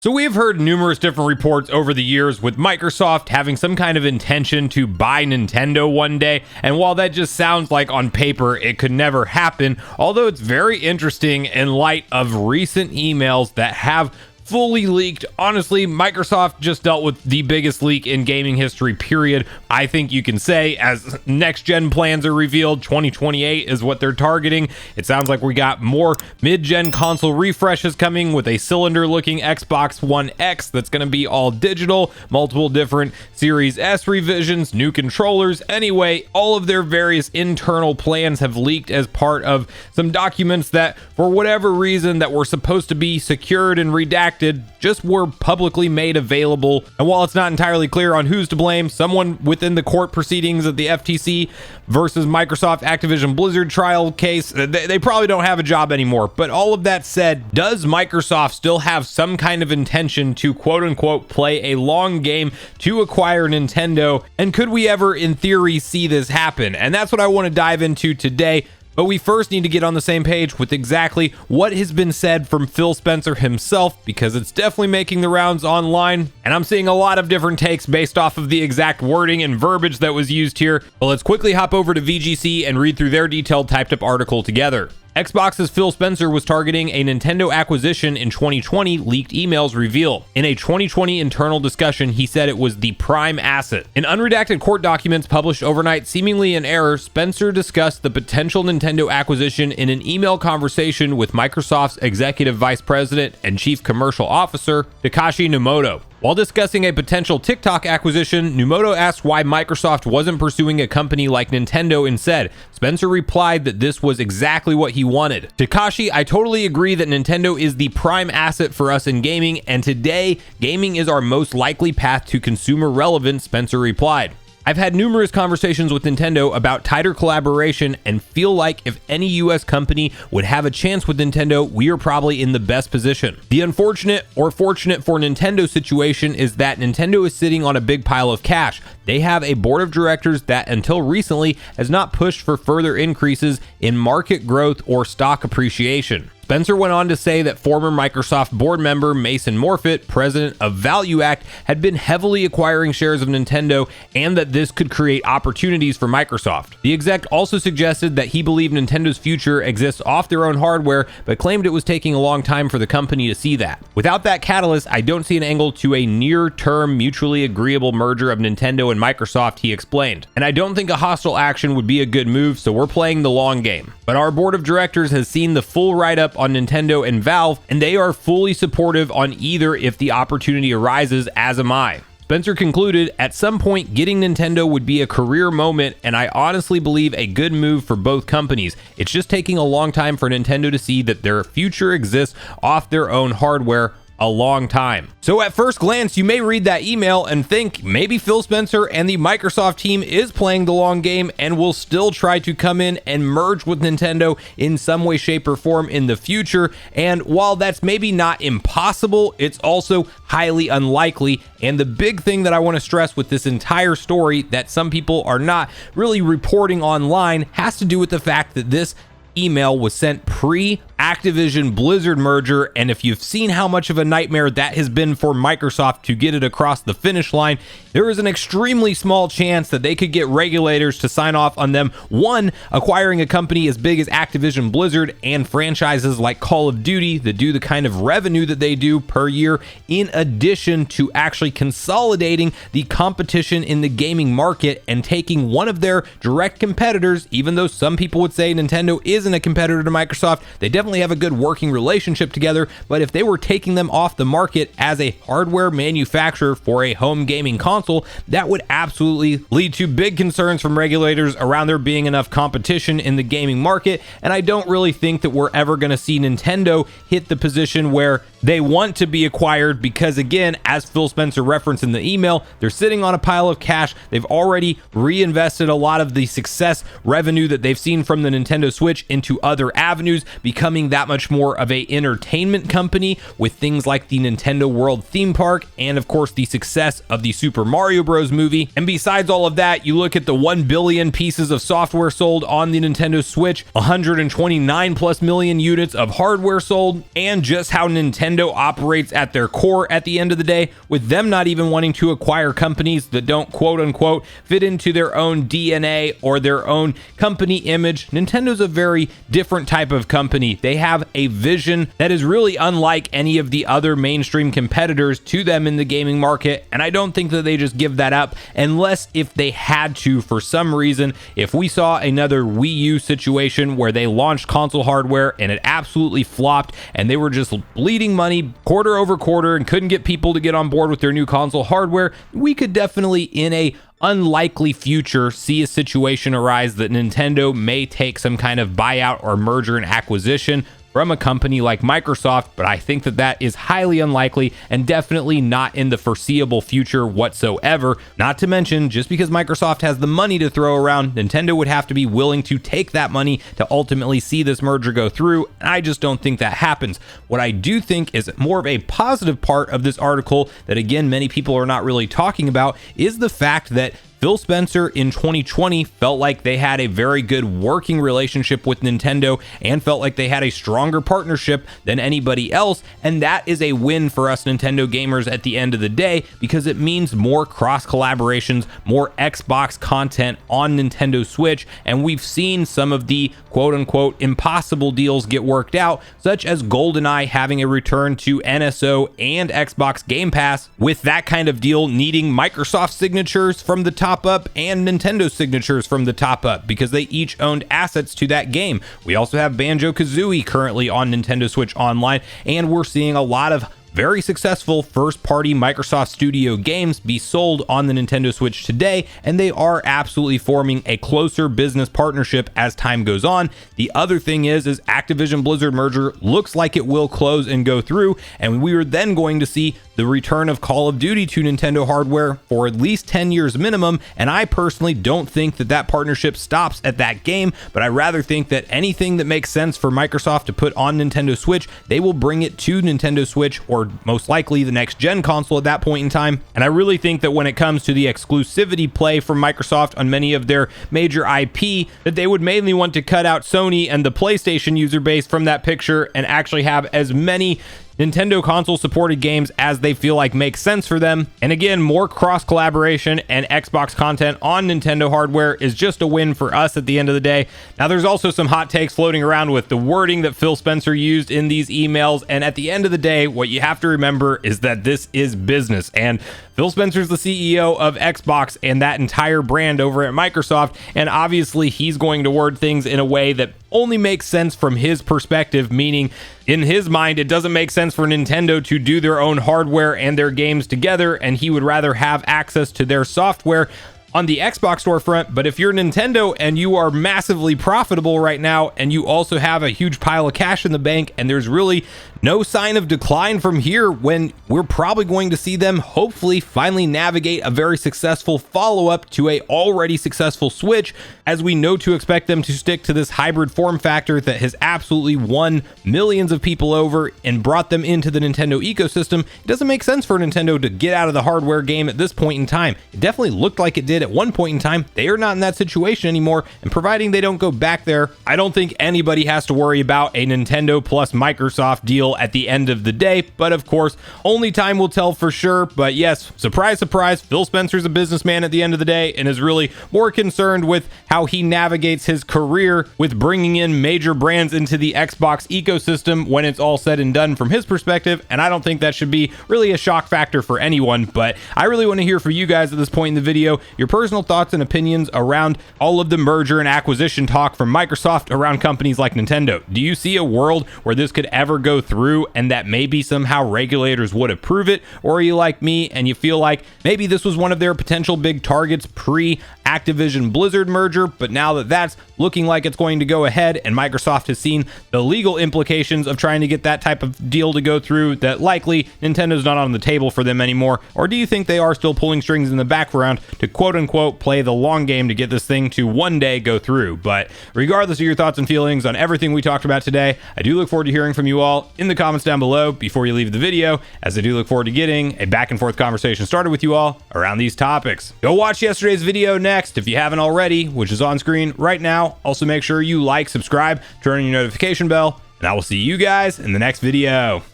So we have heard numerous different reports over the years with Microsoft having some kind of intention to buy Nintendo one day, and while that just sounds like on paper it could never happen, although it's very interesting in light of recent emails that have fully leaked. Honestly, Microsoft just dealt with the biggest leak in gaming history, period. I think you can say, as next gen plans are revealed, 2028 is what they're targeting. It sounds like we got more mid-gen console refreshes coming with a cylinder looking Xbox One X that's going to be all digital, multiple different Series S revisions, new controllers. Anyway, all of their various internal plans have leaked as part of some documents that, for whatever reason, that were supposed to be secured and redacted, just were publicly made available. And while it's not entirely clear on who's to blame, someone within the court proceedings of the FTC versus Microsoft Activision Blizzard trial case, they probably don't have a job anymore. But all of that said, does Microsoft still have some kind of intention to quote unquote play a long game to acquire Nintendo? And could we ever in theory see this happen? And that's what I want to dive into today. But we first need to get on the same page with exactly what has been said from Phil Spencer himself, because it's definitely making the rounds online, and I'm seeing a lot of different takes based off of the exact wording and verbiage that was used here. But let's quickly hop over to VGC and read through their detailed typed up article together. Xbox's Phil Spencer was targeting a Nintendo acquisition in 2020, leaked emails reveal. In a 2020 internal discussion, he said it was the prime asset. In unredacted court documents published overnight, seemingly in error, Spencer discussed the potential Nintendo acquisition in an email conversation with Microsoft's Executive Vice President and Chief Commercial Officer, Takashi Numoto. While discussing a potential TikTok acquisition, Numoto asked why Microsoft wasn't pursuing a company like Nintendo instead. Spencer replied that this was exactly what he wanted. Takashi, I totally agree that Nintendo is the prime asset for us in gaming, and today, gaming is our most likely path to consumer relevance, Spencer replied. I've had numerous conversations with Nintendo about tighter collaboration and feel like if any US company would have a chance with Nintendo, we are probably in the best position. The unfortunate or fortunate for Nintendo situation is that Nintendo is sitting on a big pile of cash. They have a board of directors that until recently has not pushed for further increases in market growth or stock appreciation. Spencer went on to say that former Microsoft board member Mason Morfitt, president of Value Act, had been heavily acquiring shares of Nintendo and that this could create opportunities for Microsoft. The exec also suggested that he believed Nintendo's future exists off their own hardware, but claimed it was taking a long time for the company to see that. Without that catalyst, I don't see an angle to a near-term mutually agreeable merger of Nintendo and Microsoft, he explained. And I don't think a hostile action would be a good move, so we're playing the long game. But our board of directors has seen the full write-up on Nintendo and Valve, and they are fully supportive on either if the opportunity arises, as am I. Spencer concluded, at some point getting Nintendo would be a career moment, and I honestly believe a good move for both companies. It's just taking a long time for Nintendo to see that their future exists off their own hardware. A long time. So at first glance, you may read that email and think maybe Phil Spencer and the Microsoft team is playing the long game and will still try to come in and merge with Nintendo in some way, shape, or form in the future. And while that's maybe not impossible, it's also highly unlikely. And the big thing that I want to stress with this entire story that some people are not really reporting online has to do with the fact that this email was sent pre-Activision Blizzard merger, and if you've seen how much of a nightmare that has been for Microsoft to get it across the finish line, there is an extremely small chance that they could get regulators to sign off on them, one, acquiring a company as big as Activision Blizzard and franchises like Call of Duty that do the kind of revenue that they do per year, in addition to actually consolidating the competition in the gaming market and taking one of their direct competitors, even though some people would say Nintendo isn't a competitor to Microsoft, they definitely have a good working relationship together, but if they were taking them off the market as a hardware manufacturer for a home gaming console, that would absolutely lead to big concerns from regulators around there being enough competition in the gaming market. And I don't really think that we're ever going to see Nintendo hit the position where they want to be acquired, because again, as Phil Spencer referenced in the email, they're sitting on a pile of cash. They've already reinvested a lot of the success revenue that they've seen from the Nintendo Switch into other avenues, becoming that much more of a entertainment company with things like the Nintendo World theme park and of course the success of the Super Mario Bros. Movie. And besides all of that, you look at the 1 billion pieces of software sold on the Nintendo Switch, 129 plus million units of hardware sold, and just how Nintendo Nintendo operates at their core at the end of the day, with them not even wanting to acquire companies that don't quote unquote fit into their own DNA or their own company image. Nintendo's a very different type of company. They have a vision that is really unlike any of the other mainstream competitors to them in the gaming market, and I don't think that they just give that up unless if they had to for some reason. If we saw another Wii U situation where they launched console hardware and it absolutely flopped and they were just bleeding money quarter over quarter and couldn't get people to get on board with their new console hardware, we could definitely, in a unlikely future, see a situation arise that Nintendo may take some kind of buyout or merger and acquisition from a company like Microsoft, but I think that that is highly unlikely and definitely not in the foreseeable future whatsoever. Not to mention, just because Microsoft has the money to throw around, Nintendo would have to be willing to take that money to ultimately see this merger go through, and I just don't think that happens. What I do think is more of a positive part of this article that, again, many people are not really talking about is the fact that Phil Spencer in 2020 felt like they had a very good working relationship with Nintendo and felt like they had a stronger partnership than anybody else, and that is a win for us Nintendo gamers at the end of the day, because it means more cross collaborations, more Xbox content on Nintendo Switch, and we've seen some of the quote-unquote impossible deals get worked out, such as GoldenEye having a return to NSO and Xbox Game Pass, with that kind of deal needing Microsoft signatures from the top up and Nintendo signatures from the top up, because they each owned assets to that game. We also have Banjo-Kazooie currently on Nintendo Switch Online, and we're seeing a lot of very successful first-party Microsoft Studio games be sold on the Nintendo Switch today, and they are absolutely forming a closer business partnership as time goes on. The other thing is Activision Blizzard merger looks like it will close and go through, and we are then going to see the return of Call of Duty to Nintendo hardware for at least 10 years minimum, and I personally don't think that that partnership stops at that game, but I rather think that anything that makes sense for Microsoft to put on Nintendo Switch, they will bring it to Nintendo Switch, or most likely the next gen console at that point in time. And I really think that when it comes to the exclusivity play from Microsoft on many of their major IP, that they would mainly want to cut out Sony and the PlayStation user base from that picture and actually have as many Nintendo console supported games as they feel like makes sense for them. And again, more cross collaboration and Xbox content on Nintendo hardware is just a win for us at the end of the day. Now, there's also some hot takes floating around with the wording that Phil Spencer used in these emails, and at the end of the day, what you have to remember is that this is business, and Phil Spencer's the CEO of Xbox and that entire brand over at Microsoft, and obviously he's going to word things in a way that only makes sense from his perspective, meaning in his mind, it doesn't make sense for Nintendo to do their own hardware and their games together, and he would rather have access to their software on the Xbox storefront. But if you're Nintendo and you are massively profitable right now, and you also have a huge pile of cash in the bank, and there's really no sign of decline from here, when we're probably going to see them hopefully finally navigate a very successful follow-up to a already successful Switch, as we know to expect them to stick to this hybrid form factor that has absolutely won millions of people over and brought them into the Nintendo ecosystem. It doesn't make sense for Nintendo to get out of the hardware game at this point in time. It definitely looked like it did at one point in time. They are not in that situation anymore, and providing they don't go back there, I don't think anybody has to worry about a Nintendo plus Microsoft deal at the end of the day. But of course, only time will tell for sure. But yes, surprise, surprise, Phil Spencer's a businessman at the end of the day and is really more concerned with how he navigates his career with bringing in major brands into the Xbox ecosystem when it's all said and done from his perspective. And I don't think that should be really a shock factor for anyone, but I really want to hear from you guys at this point in the video, your personal thoughts and opinions around all of the merger and acquisition talk from Microsoft around companies like Nintendo. Do you see a world where this could ever go through and that maybe somehow regulators would approve it? Or are you like me and you feel like maybe this was one of their potential big targets pre-Activision Blizzard merger, but now that that's looking like it's going to go ahead and Microsoft has seen the legal implications of trying to get that type of deal to go through, that likely Nintendo's not on the table for them anymore? Or do you think they are still pulling strings in the background to quote unquote play the long game to get this thing to one day go through? But regardless of your thoughts and feelings on everything we talked about today, I do look forward to hearing from you all in the comments down below before you leave the video, as I do look forward to getting a back and forth conversation started with you all around these topics. Go watch yesterday's video next if you haven't already, which is on screen right now. Also, make sure you like, subscribe, turn on your notification bell, and I will see you guys in the next video.